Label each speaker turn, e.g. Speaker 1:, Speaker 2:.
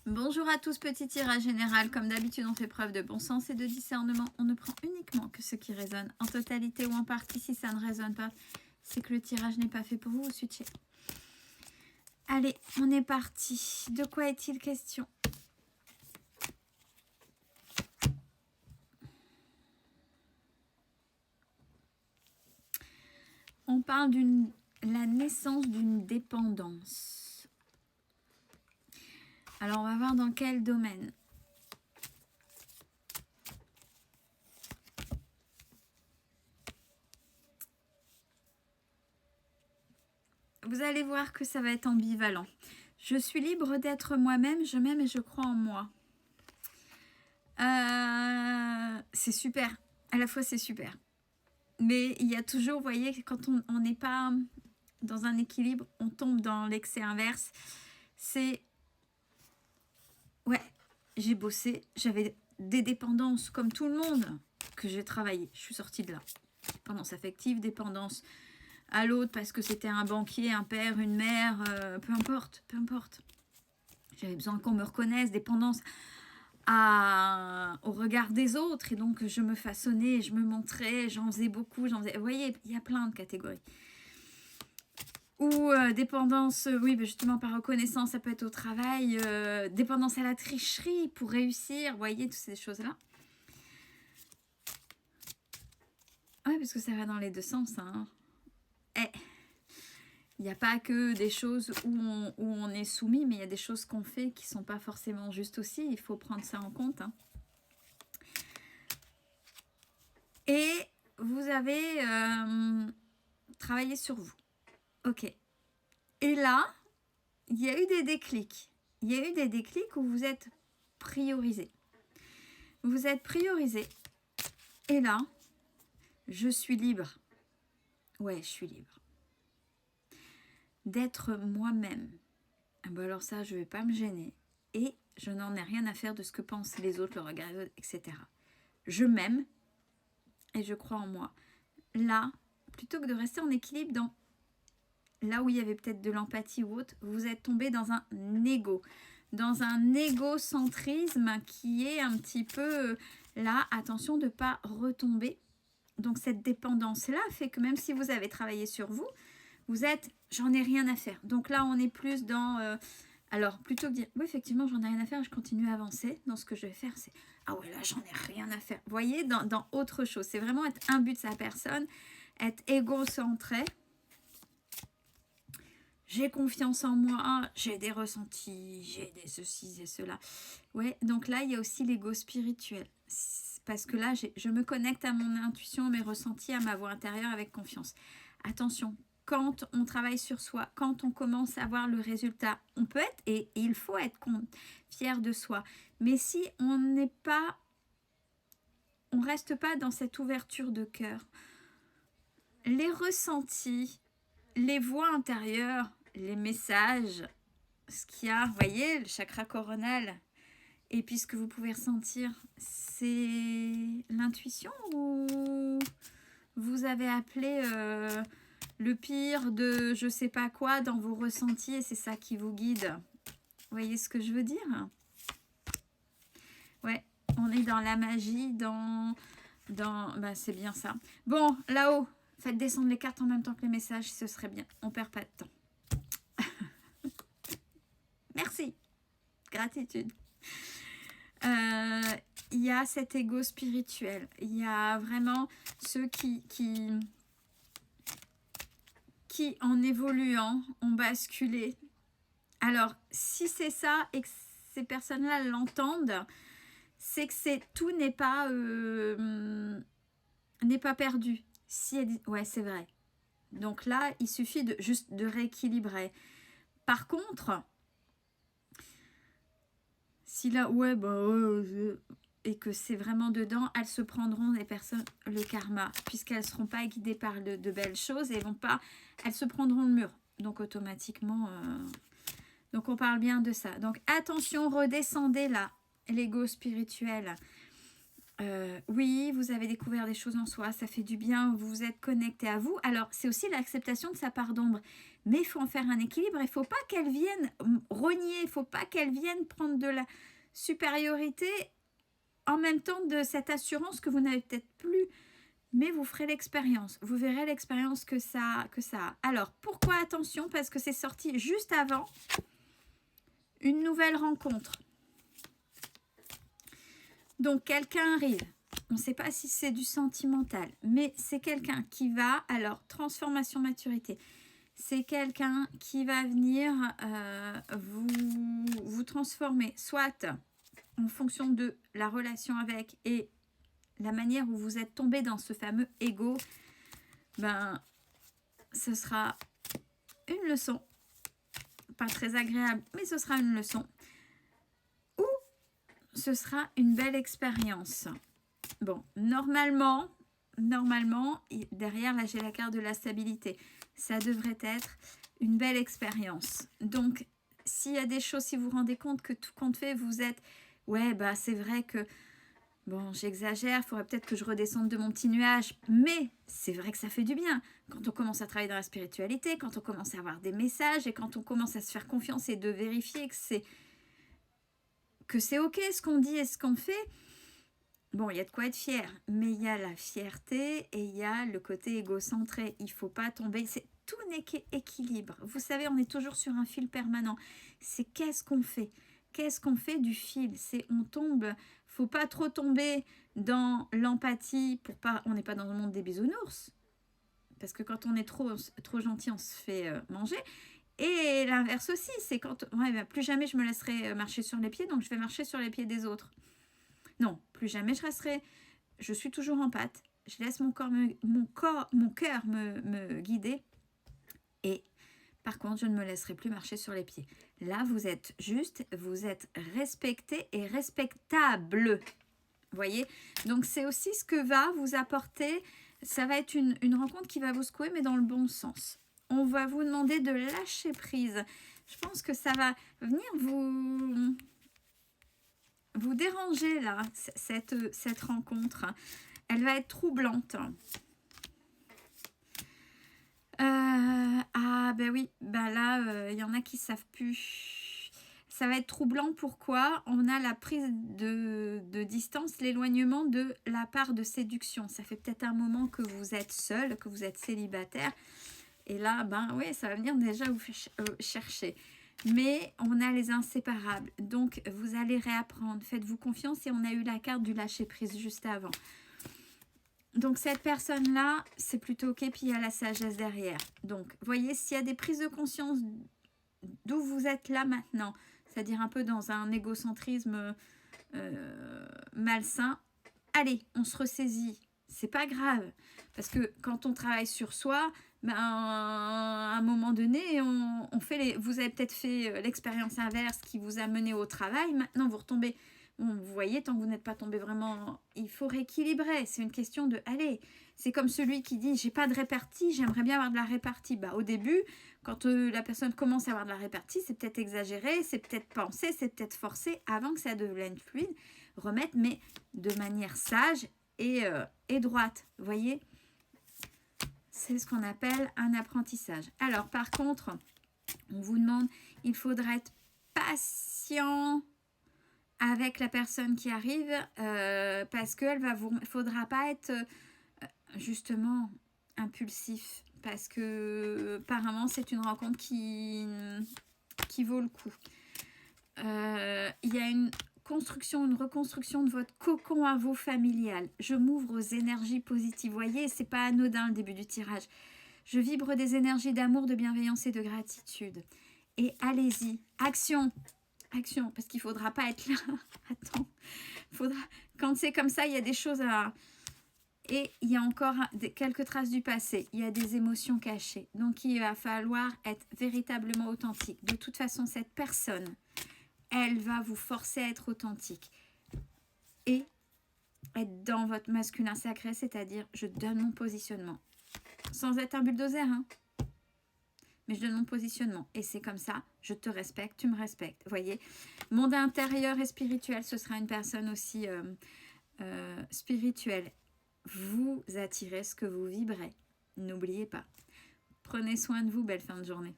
Speaker 1: Bonjour à tous, petit tirage général. Comme d'habitude, on fait preuve de bon sens et de discernement. On ne prend uniquement que ce qui résonne en totalité ou en partie. Si ça ne résonne pas, c'est que le tirage n'est pas fait pour vous, switchez. Allez, on est parti. De quoi est-il question? On parle de la naissance d'une dépendance. Alors, on va voir dans quel domaine. Vous allez voir que ça va être ambivalent. Je suis libre d'être moi-même, je m'aime et je crois en moi. C'est super. À la fois, c'est super. Mais il y a toujours, vous voyez, quand on n'est pas dans un équilibre, on tombe dans l'excès inverse. C'est, ouais, j'ai bossé, j'avais des dépendances comme tout le monde que j'ai travaillé. Je suis sortie de là. Dépendance affective, dépendance à l'autre parce que c'était un banquier, un père, une mère, peu importe, peu importe. J'avais besoin qu'on me reconnaisse, dépendance au regard des autres, et donc je me façonnais, je me montrais, j'en faisais beaucoup, vous voyez, il y a plein de catégories. Ou dépendance, oui, justement par reconnaissance, ça peut être au travail, dépendance à la tricherie pour réussir, vous voyez, toutes ces choses-là. Oui, parce que ça va dans les deux sens, hein. Il n'y a pas que des choses où on est soumis, mais il y a des choses qu'on fait qui ne sont pas forcément justes aussi. Il faut prendre ça en compte. Hein. Et vous avez travaillé sur vous. Ok. Et là, il y a eu des déclics. Il y a eu des déclics où vous êtes priorisé. Vous êtes priorisé. Et là, je suis libre. Ouais, je suis libre. D'être moi-même. Ah ben alors ça, je ne vais pas me gêner. Et je n'en ai rien à faire de ce que pensent les autres, le regard des autres, etc. Je m'aime et je crois en moi. Là, plutôt que de rester en équilibre dans là où il y avait peut-être de l'empathie ou autre, vous êtes tombé dans un ego, dans un égocentrisme qui est un petit peu là, attention de ne pas retomber. Donc cette dépendance-là fait que même si vous avez travaillé sur vous, vous êtes, j'en ai rien à faire. Donc là, on est plus dans, alors plutôt que de dire, oui, effectivement, j'en ai rien à faire, je continue à avancer. Dans ce que je vais faire, c'est, ah ouais, là, j'en ai rien à faire. Vous voyez, dans autre chose. C'est vraiment être imbu de sa personne, être égocentré. J'ai confiance en moi, j'ai des ressentis, j'ai des ceci et cela. Ouais, donc là, il y a aussi l'ego spirituel. Parce que là, je me connecte à mon intuition, mes ressentis, à ma voix intérieure avec confiance. Attention, quand on travaille sur soi, quand on commence à voir le résultat, on peut être, et il faut être fier de soi. Mais si on n'est pas, on reste pas dans cette ouverture de cœur, les ressentis, les voix intérieures, les messages, ce qu'il y a, vous voyez, le chakra coronal, et puis ce que vous pouvez ressentir, c'est l'intuition ou vous avez appelé le pire de je sais pas quoi dans vos ressentis et c'est ça qui vous guide. Vous voyez ce que je veux dire? Ouais, on est dans la magie, bah, c'est bien ça. Bon, là-haut, faites descendre les cartes en même temps que les messages, ce serait bien. On perd pas de temps. Merci. Gratitude. Il y a cet ego spirituel. Il y a vraiment ceux qui en évoluant, ont basculé. Alors, si c'est ça et que ces personnes-là l'entendent, c'est que tout n'est pas perdu. Si elle dit, ouais, c'est vrai. Donc là, il suffit juste de rééquilibrer. Par contre, si là, ouais, bah, et que c'est vraiment dedans, elles se prendront, les personnes, le karma, puisqu'elles ne seront pas guidées par de belles choses et elles se prendront le mur. Donc automatiquement, donc on parle bien de ça. Donc attention, redescendez là, l'ego spirituel. Oui, vous avez découvert des choses en soi, ça fait du bien, vous vous êtes connecté à vous. Alors, c'est aussi l'acceptation de sa part d'ombre. Mais il faut en faire un équilibre, il ne faut pas qu'elle vienne rogner, il ne faut pas qu'elle vienne prendre de la supériorité en même temps de cette assurance que vous n'avez peut-être plus. Mais vous ferez l'expérience, vous verrez l'expérience que ça a. Alors, pourquoi attention? Parce que c'est sorti juste avant une nouvelle rencontre. Donc, quelqu'un arrive. On ne sait pas si c'est du sentimental, mais c'est quelqu'un qui va, alors, transformation, maturité. C'est quelqu'un qui va venir vous transformer, soit en fonction de la relation avec et la manière où vous êtes tombé dans ce fameux ego, ben, ce sera une leçon. Pas très agréable, mais ce sera une leçon. Ou ce sera une belle expérience. Bon, normalement, derrière, là, j'ai la carte de la stabilité. Ça devrait être une belle expérience. Donc, s'il y a des choses, si vous vous rendez compte que tout compte fait, vous êtes... Ouais, bah c'est vrai que... Bon, j'exagère, il faudrait peut-être que je redescende de mon petit nuage. Mais c'est vrai que ça fait du bien. Quand on commence à travailler dans la spiritualité, quand on commence à avoir des messages et quand on commence à se faire confiance et de vérifier que c'est ok ce qu'on dit et ce qu'on fait... Bon, il y a de quoi être fier, mais il y a la fierté et il y a le côté égocentré. Il ne faut pas tomber, tout n'est qu'équilibre. Vous savez, on est toujours sur un fil permanent. C'est qu'est-ce qu'on fait? Qu'est-ce qu'on fait du fil? C'est on tombe, faut pas trop tomber dans l'empathie pour pas, on n'est pas dans le monde des bisounours. Parce que quand on est trop gentil, on se fait manger. Et l'inverse aussi, c'est quand, ouais, ben, plus jamais je me laisserai marcher sur les pieds, donc je vais marcher sur les pieds des autres. Non, plus jamais je resterai. Je suis toujours en pâte. Je laisse mon cœur me guider. Et par contre, je ne me laisserai plus marcher sur les pieds. Là, vous êtes juste, vous êtes respecté et respectable. Vous voyez? Donc, c'est aussi ce que va vous apporter. Ça va être une rencontre qui va vous secouer, mais dans le bon sens. On va vous demander de lâcher prise. Je pense que ça va venir vous déranger là, cette rencontre. Elle va être troublante. Ah ben oui, ben là, il y en a qui ne savent plus. Ça va être troublant, pourquoi? On a la prise de distance, l'éloignement de la part de séduction. Ça fait peut-être un moment que vous êtes seul, que vous êtes célibataire. Et là, ben oui, ça va venir déjà vous chercher. Mais on a les inséparables. Donc, vous allez réapprendre. Faites-vous confiance. Et on a eu la carte du lâcher-prise juste avant. Donc, cette personne-là, c'est plutôt OK. Puis, il y a la sagesse derrière. Donc, voyez, s'il y a des prises de conscience d'où vous êtes là maintenant, c'est-à-dire un peu dans un égocentrisme malsain, allez, on se ressaisit. C'est pas grave. Parce que quand on travaille sur soi... Ben, à un moment donné, vous avez peut-être fait l'expérience inverse qui vous a mené au travail. Maintenant, vous retombez. Bon, vous voyez, tant que vous n'êtes pas tombé vraiment, il faut rééquilibrer. C'est une question de, allez, c'est comme celui qui dit, j'ai pas de répartie, j'aimerais bien avoir de la répartie. Bah, au début, quand la personne commence à avoir de la répartie, c'est peut-être exagéré, c'est peut-être pensé, c'est peut-être forcé, avant que ça devienne fluide, remettre, mais de manière sage et droite. Vous voyez ? C'est ce qu'on appelle un apprentissage. Alors, par contre, on vous demande, il faudra être patient avec la personne qui arrive parce qu'il ne faudra pas être justement impulsif parce que apparemment, c'est une rencontre qui vaut le coup. Il y a une reconstruction de votre cocon à vous familial. Je m'ouvre aux énergies positives. Vous voyez, c'est pas anodin le début du tirage. Je vibre des énergies d'amour, de bienveillance et de gratitude. Et allez-y, action, parce qu'il faudra pas être là. Attends, quand c'est comme ça, il y a des choses à... Et il y a encore quelques traces du passé. Il y a des émotions cachées. Donc, il va falloir être véritablement authentique. De toute façon, cette personne... elle va vous forcer à être authentique et être dans votre masculin sacré, c'est-à-dire je donne mon positionnement. Sans être un bulldozer, hein. Mais je donne mon positionnement. Et c'est comme ça, je te respecte, tu me respectes. Vous voyez, monde intérieur et spirituel, ce sera une personne aussi spirituel. Vous attirez ce que vous vibrez. N'oubliez pas. Prenez soin de vous, belle fin de journée.